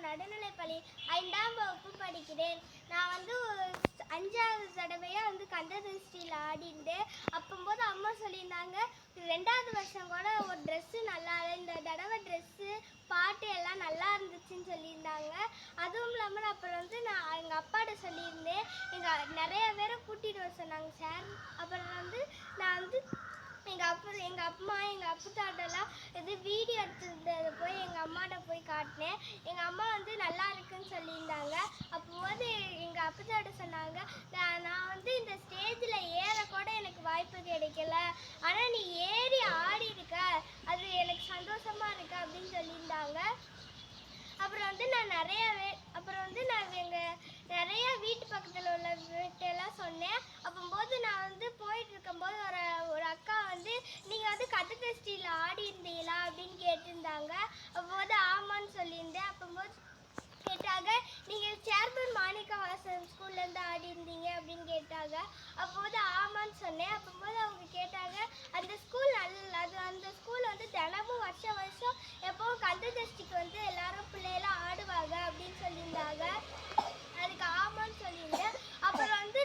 நடுநிலைப்பள்ளி 5ஆம் வகுப்பு படிக்கிறேன். நான் வந்து 5வது தடவையாக வந்து கந்தசஷ்டியில் ஆடிட்டு அப்போது அம்மா சொல்லியிருந்தாங்க, 2வது வருஷம் கூட ஒரு ட்ரெஸ்ஸு நல்லா இல்லை, இந்த தடவை ட்ரெஸ்ஸு பாட்டு எல்லாம் நல்லா இருந்துச்சுன்னு சொல்லியிருந்தாங்க. அதுவும் இல்லாமல் அப்புறம் வந்து நான் எங்கள் அப்பாட்ட சொல்லியிருந்தேன், நிறைய பேரை கூட்டிகிட்டு வர சொன்னாங்க சார். அப்புறம் வந்து நான் வந்து எங்கள் அம்மா எங்கள் அப்புத்தாட்டெல்லாம் வீடியோ எடுத்துருந்ததை போய் எங்கள் அம்மாட்ட போய் காட்டினேன். எங்கள் அம்மா வந்து நல்லா இருக்குன்னு சொல்லியிருந்தாங்க. அப்போது எங்கள் அப்புத்தாட்ட சொன்னாங்க, நான் வந்து இந்த ஸ்டேஜில் ஏறக்கூட எனக்கு வாய்ப்பு கிடைக்கல, ஆனால் நீ ஏறி ஆடி இருக்க, அது எனக்கு சந்தோஷமாக இருக்கு அப்படின்னு சொல்லியிருந்தாங்க. அப்புறம் வந்து நான் நிறையா வீட்டு பக்கத்தில் உள்ள வீட்டெல்லாம் சொன்னேன். அப்போது நான் வந்து போயிட்டு இருக்கும்போது ஒரு அக்கா வந்து, நீங்கள் வந்து கந்தசஷ்டியில் ஆடி இருந்தீங்களா அப்படின்னு கேட்டிருந்தாங்க. அப்போது ஆமான்னு சொல்லியிருந்தேன். அப்போது கேட்டாங்க, நீங்கள் சேர்மன் மாணிக்க வாசன் ஸ்கூல்லேருந்து ஆடி இருந்தீங்க அப்படின்னு கேட்டாங்க. அப்போது ஆமான்னு சொன்னேன். அப்போது அவங்க கேட்டாங்க, அந்த ஸ்கூல் அந்த ஸ்கூல் வந்து தினமும் வருஷம் எப்போவும் கந்தசஷ்டிக்கு வந்து எல்லாரும் பிள்ளையெல்லாம் ஆடுவாங்க அப்படின்னு சொல்லியிருந்தாங்க. அதுக்கு ஆமான்னு சொல்லியிருந்தேன். அப்புறம் வந்து